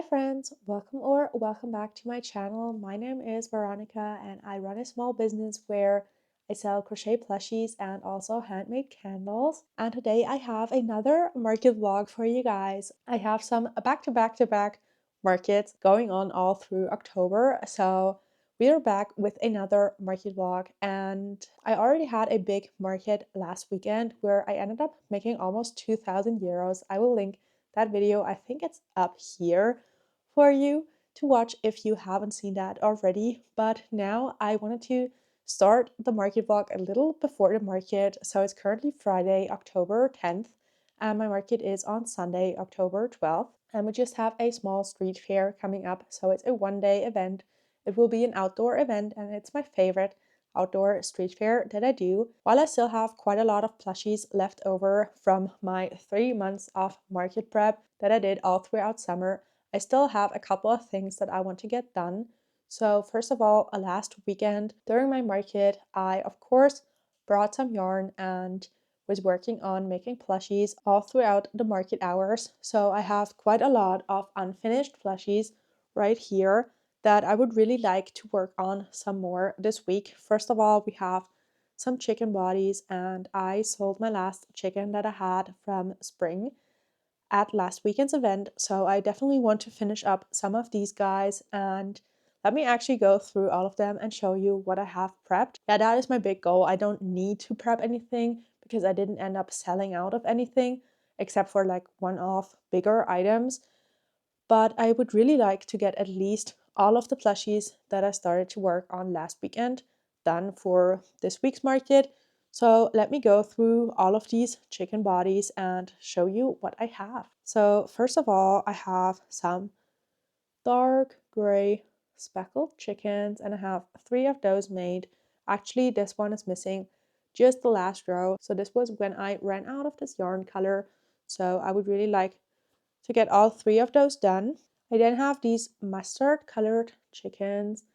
Hi friends, welcome back to my channel. My name is Veronica and I run a small business where I sell crochet plushies and also handmade candles. And today I have another market vlog for you guys. I have some back-to-back markets going on all through October. So we are back with another market vlog, and I already had a big market last weekend where I ended up making almost 2,000 euros. I will link that video. I think it's up here for you to watch if you haven't seen that already. But now I wanted to start the market vlog a little before the market. So it's currently Friday, October 10th, and my market is on Sunday, October 12th. And we just have a small street fair coming up. So it's a one-day event. It will be an outdoor event, and it's my favorite outdoor street fair that I do. While I still have quite a lot of plushies left over from my 3 months of market prep that I did all throughout summer, I still have a couple of things that I want to get done. So first of all, last weekend during my market, I of course brought some yarn and was working on making plushies all throughout the market hours. So I have quite a lot of unfinished plushies right here that I would really like to work on some more this week. First of all, we have some chicken bodies, and I sold my last chicken that I had from spring at last weekend's event, so I definitely want to finish up some of these guys, and let me actually go through all of them and show you what I have prepped. Yeah, that is my big goal. I don't need to prep anything because I didn't end up selling out of anything except for like one-off bigger items, but I would really like to get at least all of the plushies that I started to work on last weekend done for this week's market. So let me go through all of these chicken bodies and show you what I have. So first of all, I have some dark gray speckled chickens, and I have 3 of those made. Actually, this one is missing just the last row. So this was when I ran out of this yarn color. So I would really like to get all 3 of those done. I then have these mustard colored chickens,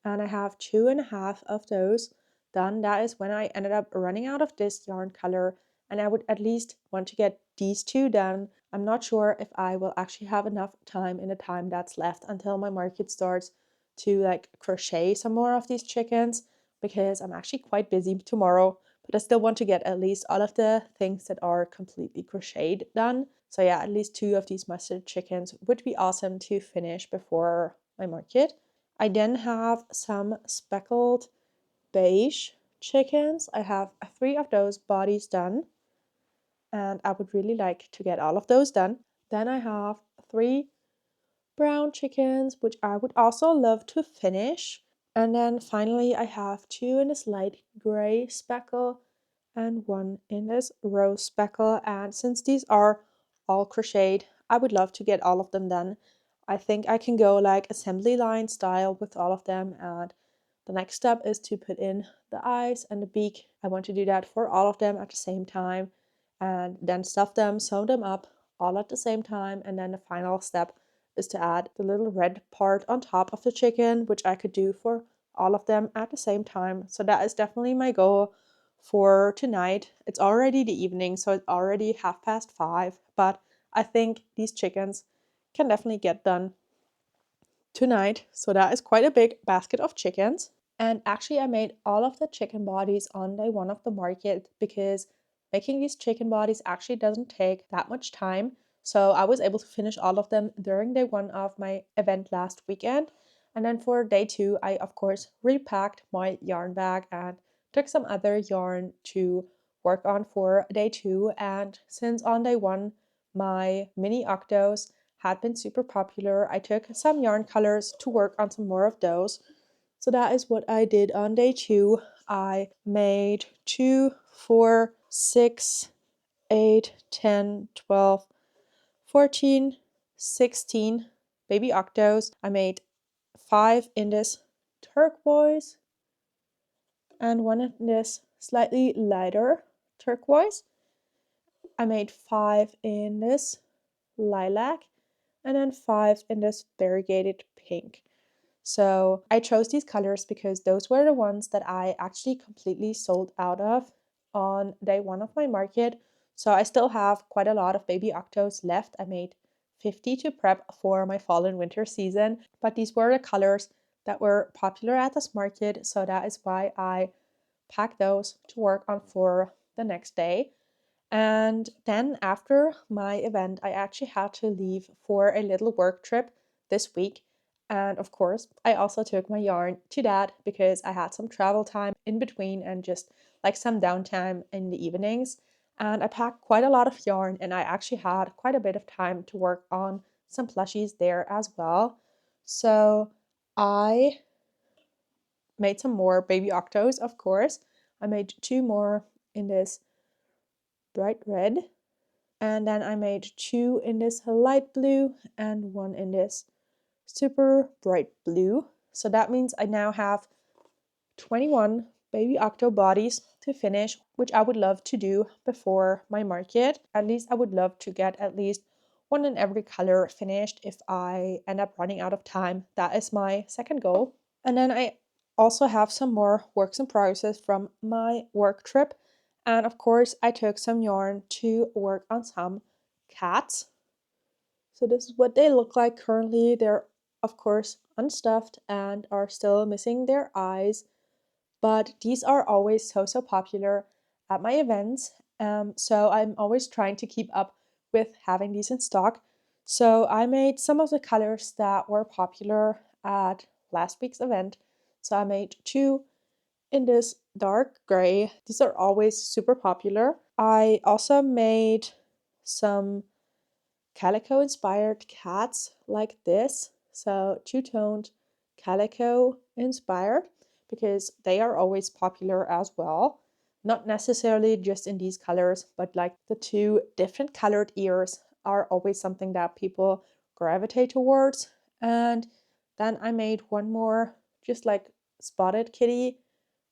and I have 2.5 of those done. That is when I ended up running out of this yarn color, and I would at least want to get these 2 done. I'm not sure if I will actually have enough time in the time that's left until my market starts to like crochet some more of these chickens, because I'm actually quite busy tomorrow, but I still want to get at least all of the things that are completely crocheted done. So yeah, at least 2 of these mustard chickens would be awesome to finish before my market. I then have some speckled beige chickens. I have 3 of those bodies done, and I would really like to get all of those done. Then I have 3 brown chickens, which I would also love to finish. And then finally, I have 2 in this light gray speckle and 1 in this rose speckle. And since these are all crocheted, I would love to get all of them done. I think I can go like assembly line style with all of them, and the next step is to put in the eyes and the beak. I want to do that for all of them at the same time, and then stuff them, sew them up all at the same time, and then the final step is to add the little red part on top of the chicken, which I could do for all of them at the same time. So that is definitely my goal for tonight. It's already the evening, so it's already 5:30, but I think these chickens can definitely get done tonight. So that is quite a big basket of chickens. And actually I made all of the chicken bodies on day 1 of the market because making these chicken bodies actually doesn't take that much time. So I was able to finish all of them during day 1 of my event last weekend. And then for day 2, I of course repacked my yarn bag and took some other yarn to work on for day 2. And since on day 1 my mini octos had been super popular, I took some yarn colors to work on some more of those. So that is what I did on day 2. I made 2, 4, 6, 8, 10, 12, 14, 16 baby octos. I made 5 in this turquoise and 1 in this slightly lighter turquoise. I made 5 in this lilac, and then 5 in this variegated pink. So I chose these colors because those were the ones that I actually completely sold out of on day 1 of my market. So I still have quite a lot of baby octos left. I made 50 to prep for my fall and winter season. But these were the colors that were popular at this market, so that is why I packed those to work on for the next day. And then after my event, I actually had to leave for a little work trip this week. And of course, I also took my yarn to that because I had some travel time in between and just like some downtime in the evenings. And I packed quite a lot of yarn, and I actually had quite a bit of time to work on some plushies there as well. So I made some more baby octos, of course. I made two more in this bright red, and then I made two in this light blue and one in this super bright blue. So that means I now have 21 baby octo bodies to finish, which I would love to do before my market. At least I would love to get at least one in every color finished if I end up running out of time. That is my second goal. And then I also have some more works in progress from my work trip. And of course, I took some yarn to work on some cats. So this is what they look like currently. They're, of course, unstuffed and are still missing their eyes. But these are always so popular at my events. So I'm always trying to keep up with having these in stock. So I made some of the colors that were popular at last week's event. So I made two in this dark gray. These are always super popular. I also made some calico inspired cats like this. So two-toned calico inspired, because they are always popular as well. Not necessarily just in these colors, but like the two different colored ears are always something that people gravitate towards. And then I made one more just like spotted kitty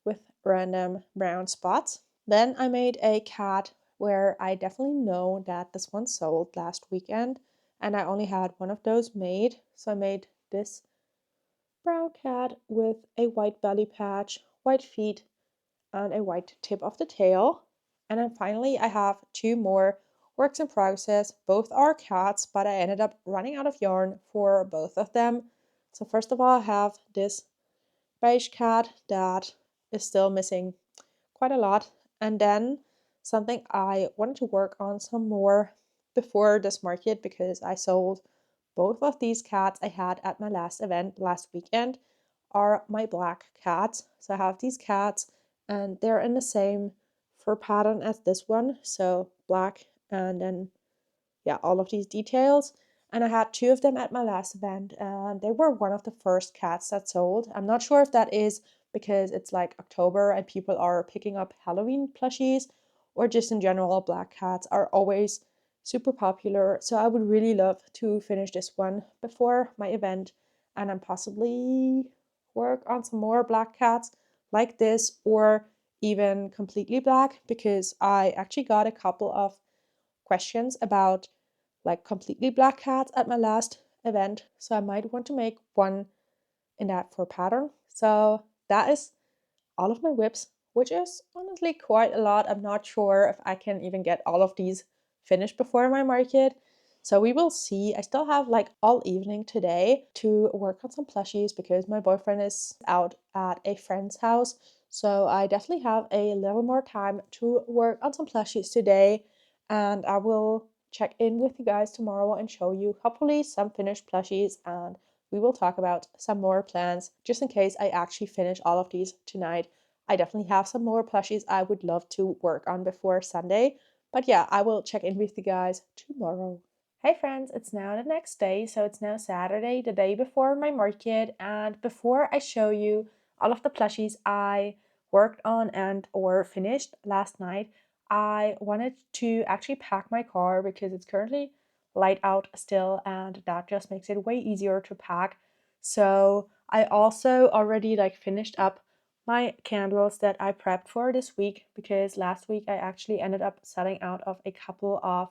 with random brown spots. Then I made a cat where I definitely know that this one sold last weekend, and I only had one of those made. So I made this brown cat with a white belly patch, white feet, and a white tip of the tail. And then finally I have two more works in progress. Both are cats, but I ended up running out of yarn for both of them. So first of all, I have this beige cat that is still missing quite a lot. And then something I wanted to work on some more before this market, because I sold both of these cats I had at my last event last weekend, are my black cats. So I have these cats and they're in the same fur pattern as this one. So black and then yeah, all of these details. And I had two of them at my last event, and they were one of the first cats that sold. I'm not sure if that is because it's like October and people are picking up Halloween plushies, or just in general, black cats are always super popular. So I would really love to finish this one before my event, and then possibly work on some more black cats like this, or even completely black, because I actually got a couple of questions about like completely black cats at my last event. So I might want to make one in that for pattern. So that is all of my whips, which is honestly quite a lot. I'm not sure if I can even get all of these finished before my market. So we will see. I still have like all evening today to work on some plushies because my boyfriend is out at a friend's house. So I definitely have a little more time to work on some plushies today. And I will check in with you guys tomorrow and show you hopefully some finished plushies, and we will talk about some more plans just in case I actually finish all of these tonight. I definitely have some more plushies I would love to work on before Sunday. But yeah, I will check in with you guys tomorrow. Hey friends, it's now the next day, so it's now Saturday, the day before my market, and before I show you all of the plushies I worked on and or finished last night, I wanted to actually pack my car because it's currently light out still, and that just makes it way easier to pack. So I also already like finished up my candles that I prepped for this week, because last week I actually ended up selling out of a couple of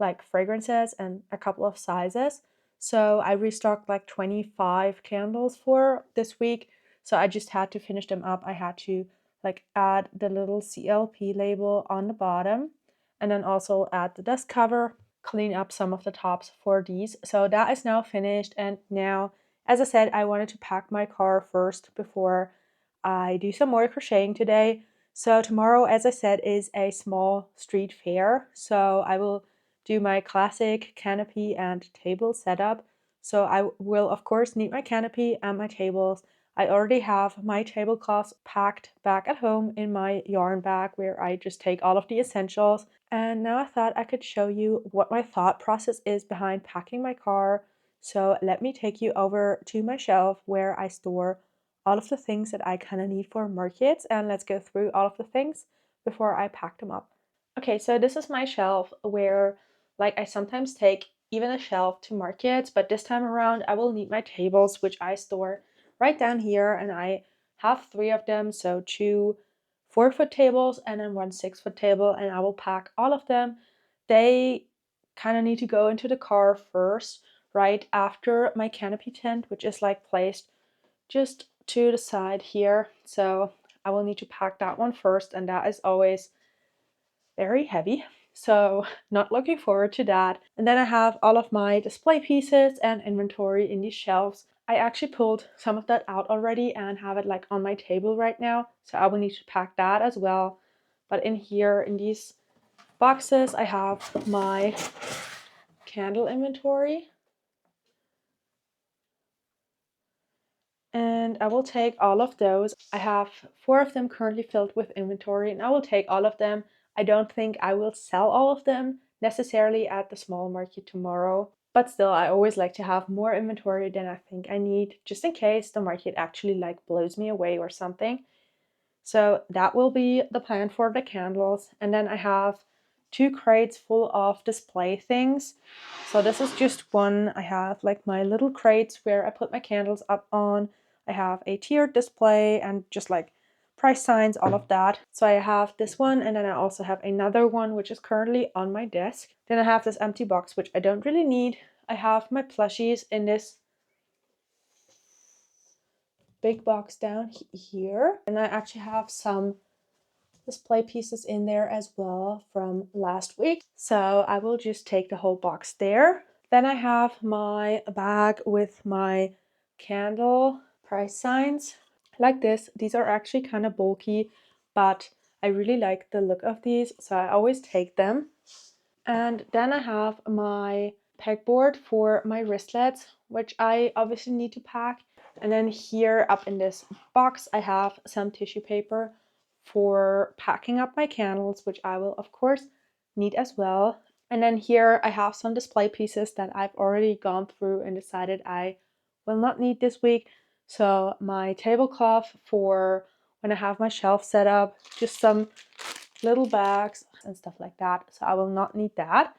like fragrances and a couple of sizes. So I restocked like 25 candles for this week. So I just had to finish them up. I had to like add the little CLP label on the bottom, and then also add the dust cover. clean up some of the tops for these. So that is now finished, and now, as I said, I wanted to pack my car first before I do some more crocheting today. So tomorrow, as I said, is a small street fair. So I will do my classic canopy and table setup. So I will of course need my canopy and my tables. I already have my tablecloths packed back at home in my yarn bag where I just take all of the essentials. And now I thought I could show you what my thought process is behind packing my car. So let me take you over to my shelf where I store all of the things that I kind of need for markets, and let's go through all of the things before I pack them up. Okay, so this is my shelf where like I sometimes take even a shelf to markets, but this time around I will need my tables, which I store right down here, and I have 3 of them, so 2 4-foot tables and then 1 6-foot table, and I will pack all of them. They kind of need to go into the car first, right after my canopy tent, which is like placed just to the side here. So I will need to pack that one first, and that is always very heavy. So not looking forward to that. And then I have all of my display pieces and inventory in these shelves. I actually pulled some of that out already and have it like on my table right now. So I will need to pack that as well. But in here, in these boxes, I have my candle inventory. And I will take all of those. I have 4 of them currently filled with inventory, and I will take all of them. I don't think I will sell all of them necessarily at the small market tomorrow, but still I always like to have more inventory than I think I need, just in case the market actually like blows me away or something. So that will be the plan for the candles. And then I have 2 crates full of display things. So this is just one. I have like my little crates where I put my candles up on. I have a tiered display and just like price signs, all of that. So I have this one, and then I also have another one which is currently on my desk. Then I have this empty box which I don't really need. I have my plushies in this big box down here, and I actually have some display pieces in there as well from last week. So I will just take the whole box there. Then I have my bag with my candle price signs like this. These are actually kind of bulky, but I really like the look of these, so I always take them. And then I have my pegboard for my wristlets, which I obviously need to pack. And then here up in this box, I have some tissue paper for packing up my candles, which I will of course need as well. And then here I have some display pieces that I've already gone through and decided I will not need this week. So my tablecloth for when I have my shelf set up, just some little bags and stuff like that. So I will not need that.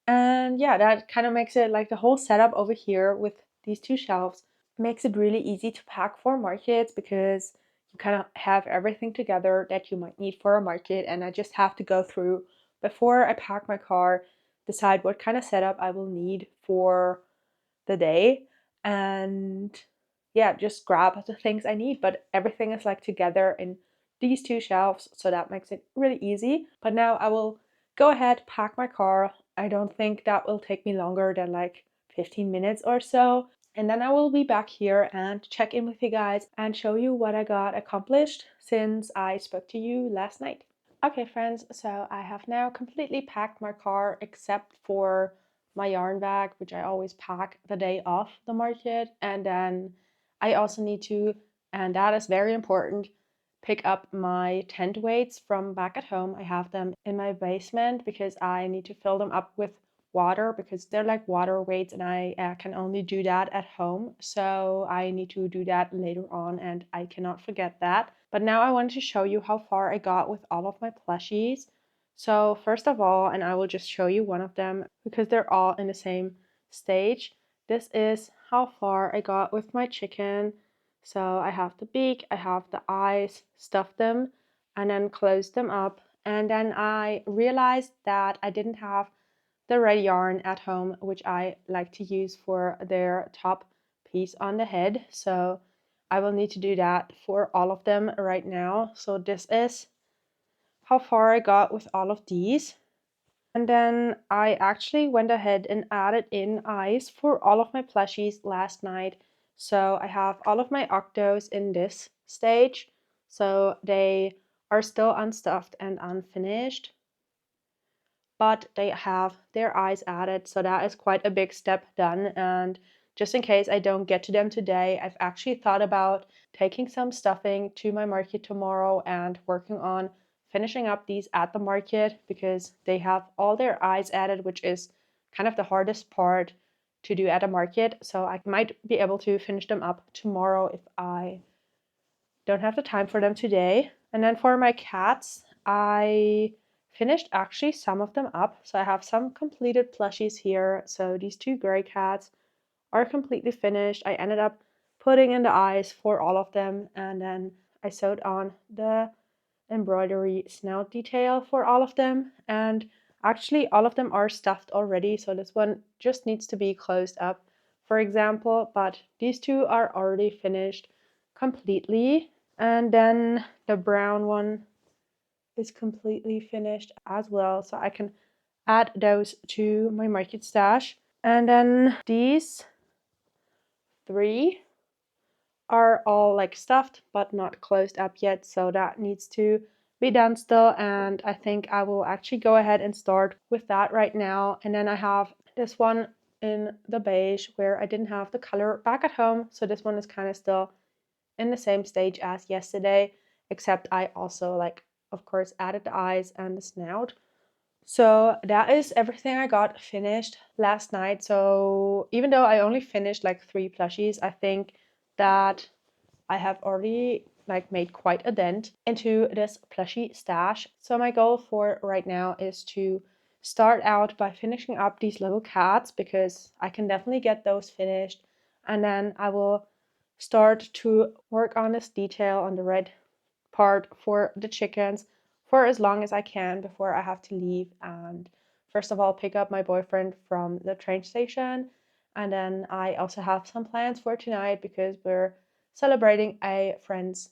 And yeah, that kind of makes it like the whole setup over here with these 2 shelves makes it really easy to pack for markets, because you kind of have everything together that you might need for a market, and I just have to go through before I pack my car, decide what kind of setup I will need for the day, and yeah, just grab the things I need. But everything is like together in these 2 shelves, so that makes it really easy. But now I will go ahead, pack my car. I don't think that will take me longer than like 15 minutes or so. And then I will be back here and check in with you guys and show you what I got accomplished since I spoke to you last night. Okay, friends, so I have now completely packed my car except for my yarn bag, which I always pack the day of the market. And then I also need to, and that is very important, pick up my tent weights from back at home. I have them in my basement because I need to fill them up with water, because they're like water weights, and I can only do that at home. So I need to do that later on, and I cannot forget that. But now I wanted to show you how far I got with all of my plushies. So first of all, and I will just show you one of them because they're all in the same stage. This is how far I got with my chicken. So I have the beak, I have the eyes, stuffed them, and then closed them up. And then I realized that I didn't have the red yarn at home, which I like to use for their top piece on the head. So I will need to do that for all of them right now. So this is how far I got with all of these. And then I actually went ahead and added in eyes for all of my plushies last night. So I have all of my octos in this stage. So they are still unstuffed and unfinished, but they have their eyes added. So that is quite a big step done. And just in case I don't get to them today, I've actually thought about taking some stuffing to my market tomorrow and working on finishing up these at the market because they have all their eyes added, which is kind of the hardest part to do at a market. So I might be able to finish them up tomorrow if I don't have the time for them today. And then for my cats, I finished actually some of them up. So I have some completed plushies here. So these two gray cats are completely finished. I ended up putting in the eyes for all of them, and then I sewed on the embroidery snout detail for all of them. And actually all of them are stuffed already, so this one just needs to be closed up, for example, but these two are already finished completely. And then the brown one is completely finished as well, so I can add those to my market stash. And then these three are all like stuffed but not closed up yet, so that needs to be done still, and I think I will actually go ahead and start with that right now. And then I have this one in the beige where I didn't have the color back at home, so this one is kind of still in the same stage as yesterday, except I also, like, of course, added the eyes and the snout. So that is everything I got finished last night. So even though I only finished like 3 plushies, I think that I have already like made quite a dent into this plushie stash. So my goal for right now is to start out by finishing up these little cats because I can definitely get those finished, and then I will start to work on this detail on the red part for the chickens for as long as I can before I have to leave and first of all pick up my boyfriend from the train station. And then I also have some plans for tonight because we're celebrating a friend's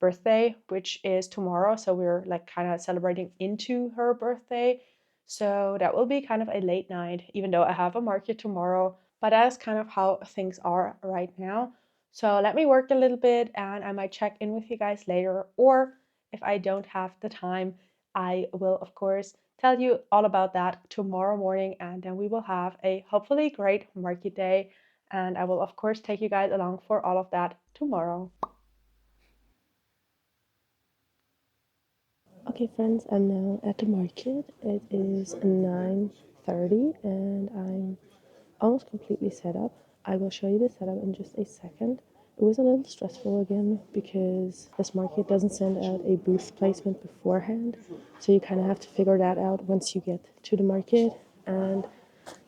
birthday, which is tomorrow. So we're like kind of celebrating into her birthday. So that will be kind of a late night, even though I have a market tomorrow. But that's kind of how things are right now. So let me work a little bit and I might check in with you guys later. Or if I don't have the time, I will, of course, tell you all about that tomorrow morning. And then we will have a hopefully great market day. And I will, of course, take you guys along for all of that tomorrow. Okay friends, I'm now at the market. It is 9:30 and I'm almost completely set up. I will show you the setup in just a second. It was a little stressful again because this market doesn't send out a booth placement beforehand. So you kind of have to figure that out once you get to the market. And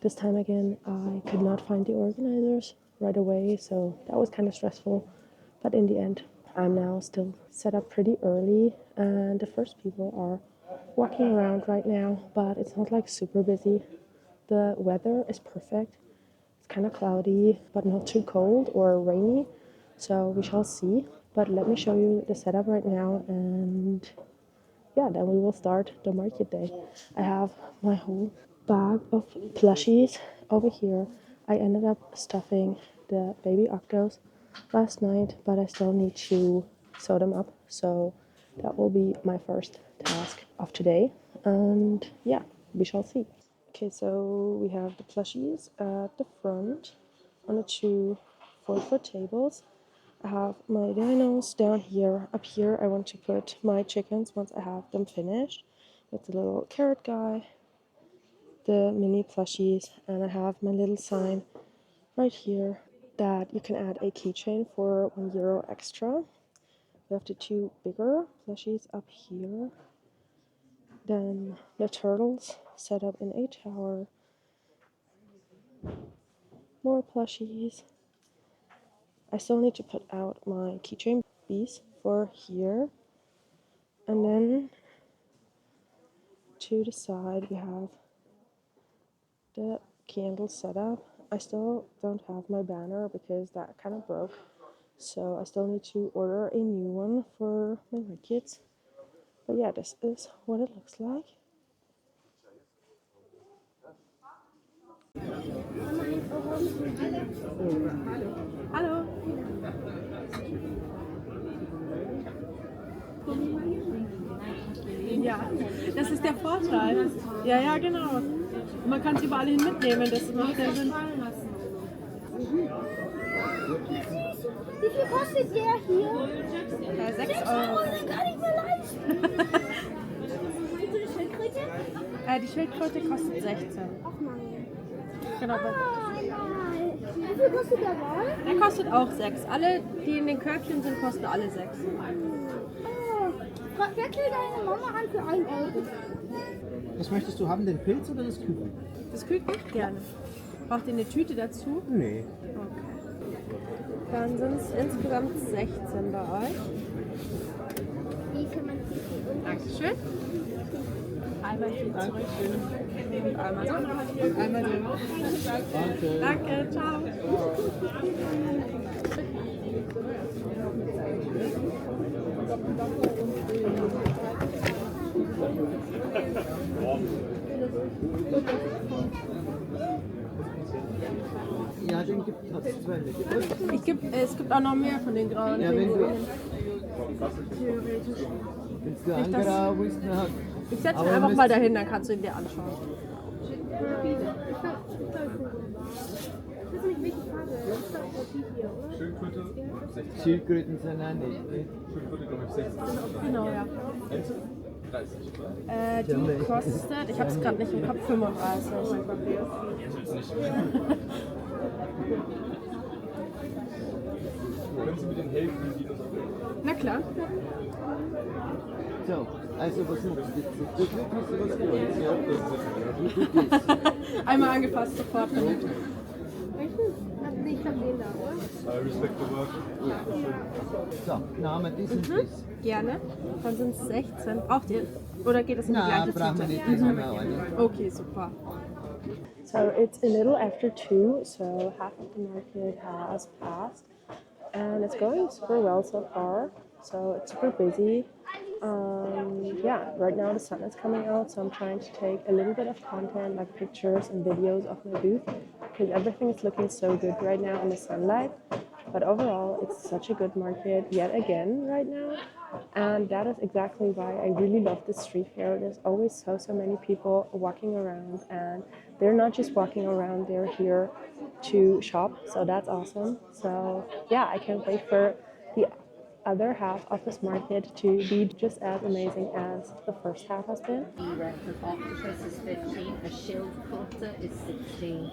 this time again, I could not find the organizers right away. So that was kind of stressful. But in the end, I'm now still set up pretty early, and the first people are walking around right now, but it's not like super busy. The weather is perfect. It's kind of cloudy, but not too cold or rainy, so we shall see. But let me show you the setup right now, and yeah, then we will start the market day. I have my whole bag of plushies over here. I ended up stuffing the baby octos last night, but I still need to sew them up. So that will be my first task of today. And yeah, we shall see. Okay, so we have the plushies at the front on the two 4-foot tables. I have my dinos down here. Up here, I want to put my chickens once I have them finished. That's a little carrot guy, the mini plushies, and I have my little sign right here that you can add a keychain for €1 extra. We have the two bigger plushies up here. Then the turtles set up in a tower. More plushies. I still need to put out my keychain piece for here. And then to the side we have the candle setup. I still don't have my banner because that kind of broke. So I still need to order a new one for my kids. But yeah, this is what it looks like. Hallo. Ja, das ist der Vorteil. Ja, ja, genau. Man kann es überall hin mitnehmen, das macht ja Sinn. Wie viel kostet der hier? 6 6 Euro. Euro, den kann ich mir leisten. Die Schildkröte? Die Schildkröte kostet 16. Ach nein. Genau. Nein. Wie viel kostet der Ball? Der kostet auch 6. Alle, die in den Körbchen sind, kosten alle 6. Wechsel deine Mama an für 1 Euro. Was möchtest du haben, den Pilz oder das Küken? Das Küken? Gerne. Braucht ihr eine Tüte dazu? Nee. Okay. Dann sind es insgesamt 16 bei euch. Wie kann man die? Dankeschön. Einmal hier zurück. Und einmal so. Und einmal so. Danke. Danke, ciao. Ja, den gibt es 2 mit. Es gibt auch noch mehr von den grauen. Ja, wenn du Theoretisch. willst du angerau bist, dann Ich setze ihn Aber einfach müsst- mal dahin, dann kannst du ihn dir anschauen. Schildkröten sind auch nicht. Ne? Genau, ja. Die kostet, ich habe es gerade nicht im Kopf, 35. Können Sie mir den helfen, wie die das Na klar. So, also was machst du jetzt? Du kriegst was du willst, ja? Du gehst. Einmal angepasst, sofort damit. Nee, ich hab den da, oder? Respect the work. So, Name dies und dies. Gerne. Dann sind es 16. Braucht ihr? Oder geht es in die Na, gleiche brauchen wir Tüte? nicht, das haben wir auch nicht. Okay, super. So it's a little after 2, so half of the market has passed. And it's going super well so far. So it's super busy. Yeah, right now the sun is coming out, so I'm trying to take a little bit of content, like pictures and videos of my booth, because everything is looking so good right now in the sunlight. But overall, it's such a good market yet again right now. And that is exactly why I really love this street fair. There's always so many people walking around, and they're not just walking around, they're here to shop. So that's awesome. So yeah, I can't wait for the other half of this market to be just as amazing as the first half has been. The octopus is 15, a schildkröte is 16.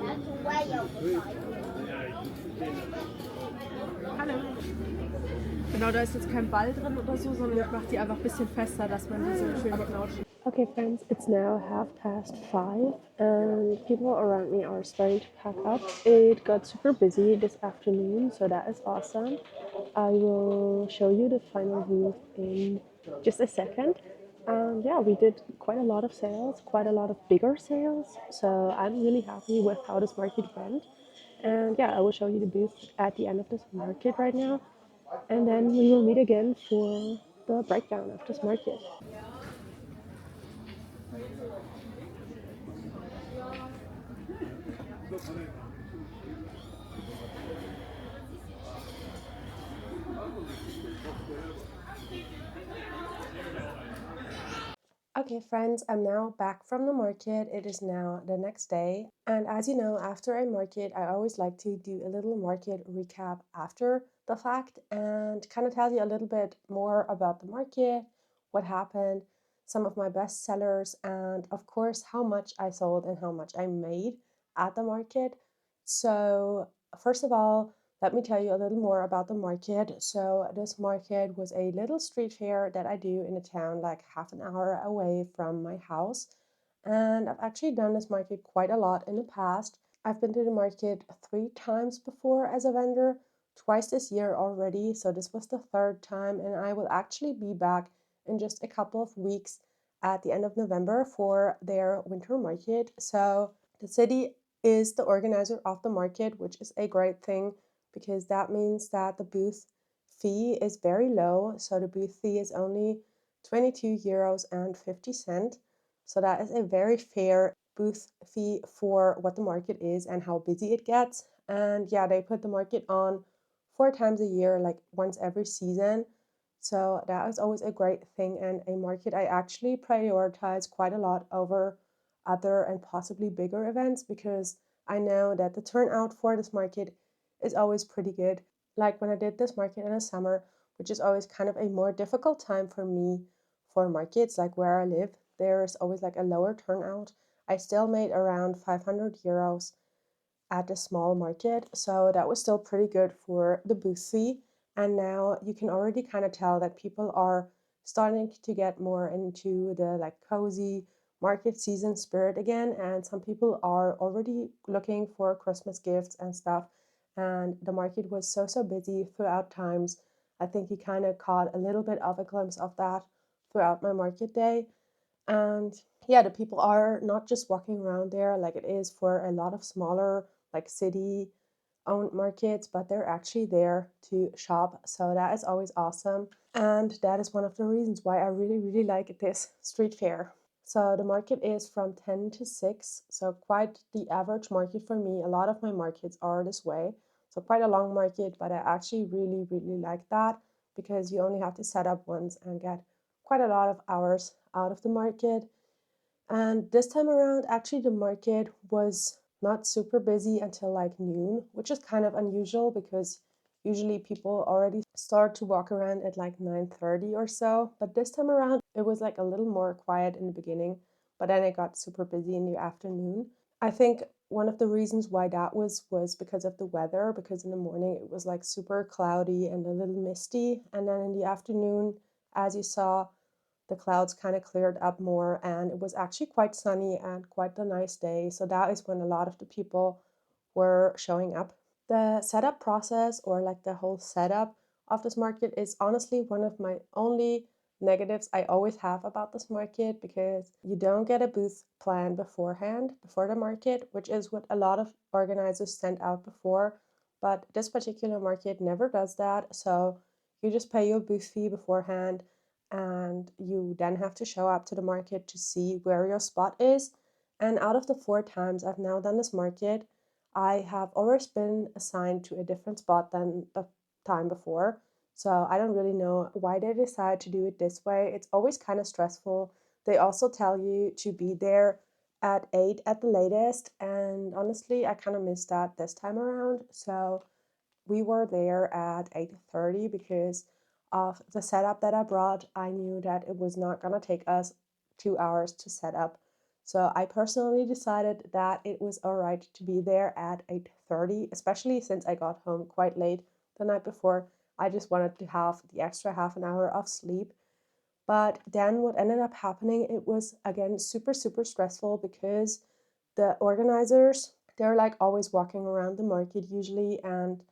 That's way over. Hallo. Genau, da ist jetzt kein Ball drin oder so, sondern ich mache die einfach ein bisschen fester, dass man diese schön knautschen. Okay, friends, it's now 5:30 and people around me are starting to pack up. It got super busy this afternoon, so that is awesome. I will show you the final view in just a second. Yeah, we did quite a lot of sales, quite a lot of bigger sales, so I'm really happy with how this market went. And yeah, I will show you the booth at the end of this market right now, and then we will meet again for the breakdown of this market. Okay, friends, I'm now back from the market. It is now the next day. And as you know, after a market, I always like to do a little market recap after the fact and kind of tell you a little bit more about the market, what happened, some of my best sellers, and of course, how much I sold and how much I made at the market. So, first of all, let me tell you a little more about the market. So, this market was a little street fair that I do in a town like half an hour away from my house. And I've actually done this market quite a lot in the past. I've been to the market 3 times before as a vendor, twice this year already. So, this was the third time, and I will actually be back in just a couple of weeks at the end of November for their winter market. So, the city is the organizer of the market, which is a great thing because that means that the booth fee is very low. So the booth fee is only 22 euros and 50 cents. So that is a very fair booth fee for what the market is and how busy it gets. And yeah, they put the market on 4 times a year, like once every season. So that is always a great thing, and a market I actually prioritize quite a lot over other and possibly bigger events because I know that the turnout for this market is always pretty good. Like when I did this market in the summer, which is always kind of a more difficult time for me for markets, like where I live, there's always like a lower turnout. I still made around 500 euros at a small market, so that was still pretty good for the booth fee. And now you can already kind of tell that people are starting to get more into the like cozy market season spirit again, and some people are already looking for Christmas gifts and stuff. And the market was so busy throughout times. I think you kind of caught a little bit of a glimpse of that throughout my market day. And yeah, the people are not just walking around there like it is for a lot of smaller, like city owned markets, but they're actually there to shop. So that is always awesome. And that is one of the reasons why I really like this street fair. So the market is from 10 to 6, so quite the average market for me. A lot of my markets are this way. So quite a long market, but I actually really like that because you only have to set up once and get quite a lot of hours out of the market. And this time around, actually, the market was not super busy until like noon, which is kind of unusual because usually people already start to walk around at like 9:30 or so. But this time around, it was like a little more quiet in the beginning, but then it got super busy in the afternoon. I think one of the reasons why that was because of the weather, because in the morning it was like super cloudy and a little misty, and then in the afternoon, as you saw, the clouds kind of cleared up more and it was actually quite sunny and quite a nice day. So that is when a lot of the people were showing up. The setup process, or like the whole setup of this market, is honestly one of my only negatives I always have about this market, because you don't get a booth plan beforehand before the market, which is what a lot of organizers send out before. But this particular market never does that. So you just pay your booth fee beforehand and you then have to show up to the market to see where your spot is. And out of the 4 times I've now done this market, I have always been assigned to a different spot than the time before. So I don't really know why they decide to do it this way. It's always kind of stressful. They also tell you to be there at 8 at the latest. And honestly, I kind of missed that this time around. So we were there at 8:30 because of the setup that I brought. I knew that it was not going to take us 2 hours to set up. So I personally decided that it was all right to be there at 8:30, especially since I got home quite late the night before. I just wanted to have the extra half an hour of sleep. But then what ended up happening, it was again super stressful because the organizers, they're like always walking around the market usually, and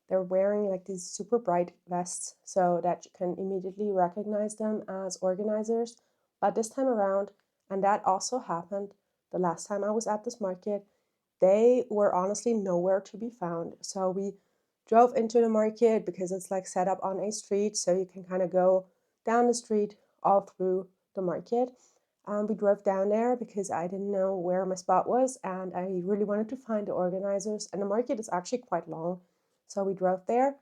they're wearing like these super bright vests so that you can immediately recognize them as organizers. But this time around, and that also happened the last time I was at this market, they were honestly nowhere to be found. So we drove into the market because it's like set up on a street, so you can kind of go down the street all through the market. We drove down there because I didn't know where my spot was and I really wanted to find the organizers. And the market is actually quite long. So we drove there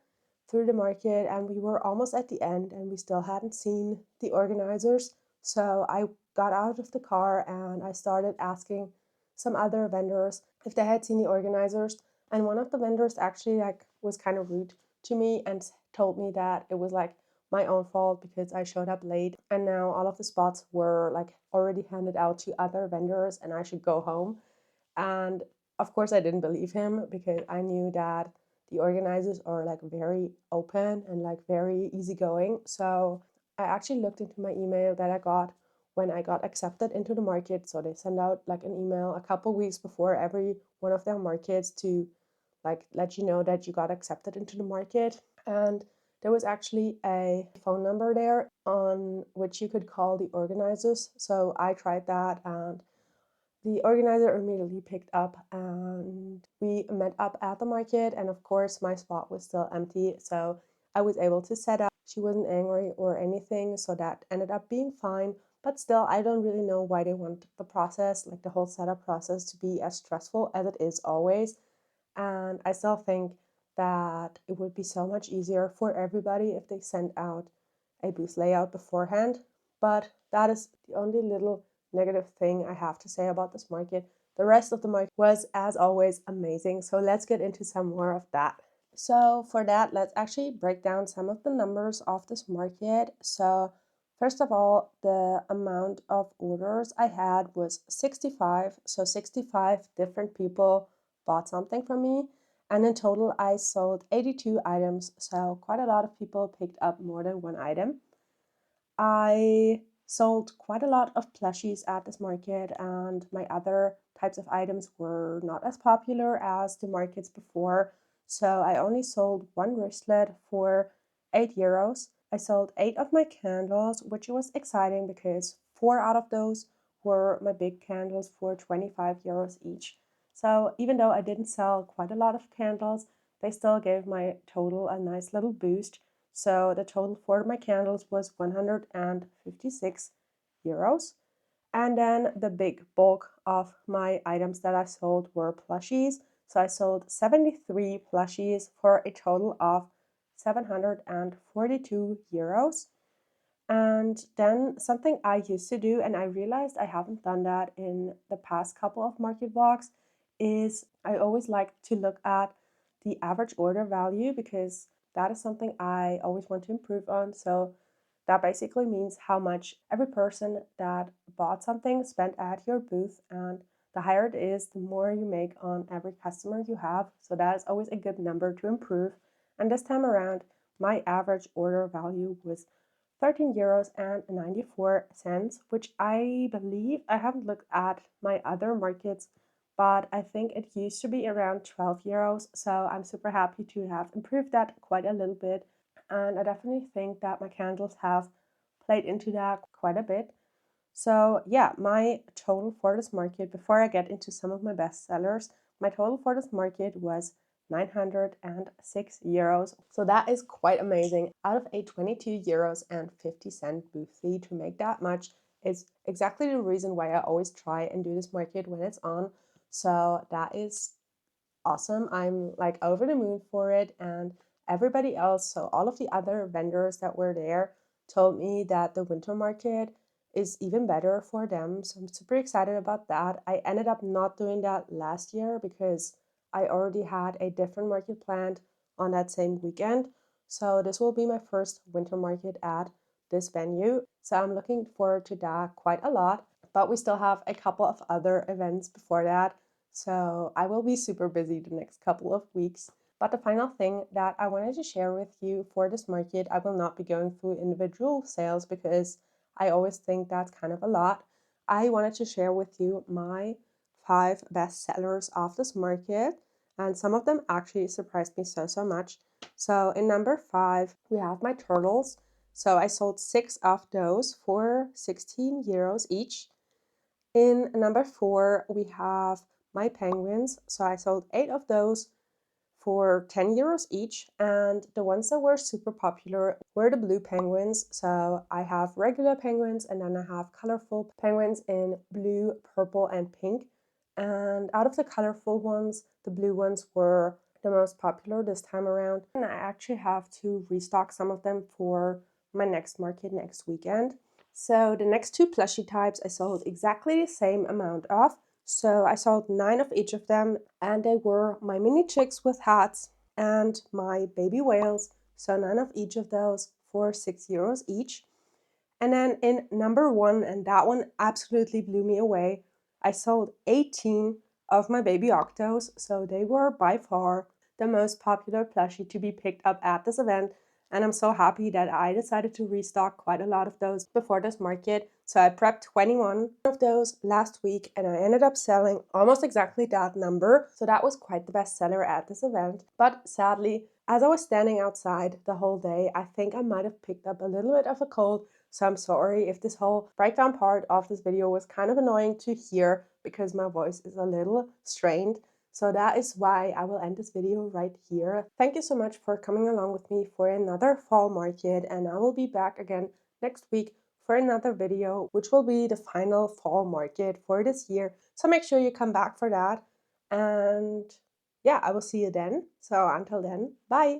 through the market and we were almost at the end and we still hadn't seen the organizers. So I got out of the car and I started asking some other vendors if they had seen the organizers. And one of the vendors actually like was kind of rude to me and told me that it was like my own fault because I showed up late and now all of the spots were like already handed out to other vendors and I should go home. And of course I didn't believe him because I knew that the organizers are like very open and like very easygoing. So I actually looked into my email that I got when I got accepted into the market. So they send out like an email a couple weeks before every one of their markets to like let you know that you got accepted into the market. And there was actually a phone number there on which you could call the organizers. So I tried that and the organizer immediately picked up and we met up at the market. And of course, my spot was still empty. So I was able to set up. She wasn't angry or anything. So that ended up being fine. But still, I don't really know why they want the process, like the whole setup process, to be as stressful as it is always. And I still think that it would be so much easier for everybody if they sent out a booth layout beforehand. But that is the only little negative thing I have to say about this market. The rest of the market was, as always, amazing. So let's get into some more of that. So for that, let's actually break down some of the numbers of this market. So first of all, the amount of orders I had was 65. So 65 different people bought something from me. And in total, I sold 82 items. So quite a lot of people picked up more than one item. I sold quite a lot of plushies at this market, and my other types of items were not as popular as the markets before. So I only sold one wristlet for €8. I sold 8 of my candles, which was exciting because 4 out of those were my big candles for €25 each. So even though I didn't sell quite a lot of candles, they still gave my total a nice little boost. So the total for my candles was €156. And then the big bulk of my items that I sold were plushies. So I sold 73 plushies for a total of €742. And then something I used to do, and I realized I haven't done that in the past couple of market vlogs, is I always like to look at the average order value because that is something I always want to improve on. So that basically means how much every person that bought something spent at your booth, and the higher it is, the more you make on every customer you have. So that is always a good number to improve. And this time around, my average order value was €13.94, which I believe, I haven't looked at my other markets, but I think it used to be around €12. So I'm super happy to have improved that quite a little bit. And I definitely think that my candles have played into that quite a bit. So yeah, my total for this market, before I get into some of my best sellers, my total for this market was €906. So that is quite amazing. Out of a €22.50 booth fee, to make that much is exactly the reason why I always try and do this market when it's on. So that is awesome. I'm like over the moon for it, and everybody else, so all of the other vendors that were there, told me that the winter market is even better for them. So I'm super excited about that. I ended up not doing that last year because I already had a different market planned on that same weekend. So this will be my first winter market at this venue. So I'm looking forward to that quite a lot. But we still have a couple of other events before that. So I will be super busy the next couple of weeks. But the final thing that I wanted to share with you for this market, I will not be going through individual sales because I always think that's kind of a lot. I wanted to share with you my 5 best sellers of this market, and some of them actually surprised me so much. So in number 5, we have my turtles. So I sold 6 of those for €16 each. In number 4, we have my penguins. So I sold 8 of those for €10 each. And the ones that were super popular were the blue penguins. So I have regular penguins, and then I have colorful penguins in blue, purple, and pink. And out of the colorful ones, the blue ones were the most popular this time around. And I actually have to restock some of them for my next market next weekend. So the next 2 plushie types I sold exactly the same amount of. So I sold 9 of each of them, and they were my mini chicks with hats and my baby whales. So 9 of each of those for €6 each. And then in number 1, and that one absolutely blew me away, I sold 18 of my baby octos. So they were by far the most popular plushie to be picked up at this event. And I'm so happy that I decided to restock quite a lot of those before this market. So I prepped 21 of those last week, and I ended up selling almost exactly that number. So that was quite the best seller at this event. But sadly, as I was standing outside the whole day, I think I might have picked up a little bit of a cold. So I'm sorry if this whole breakdown part of this video was kind of annoying to hear because my voice is a little strained. So that is why I will end this video right here. Thank you so much for coming along with me for another fall market, and I will be back again next week for another video, which will be the final fall market for this year. So make sure you come back for that. And yeah, I will see you then. So until then, bye.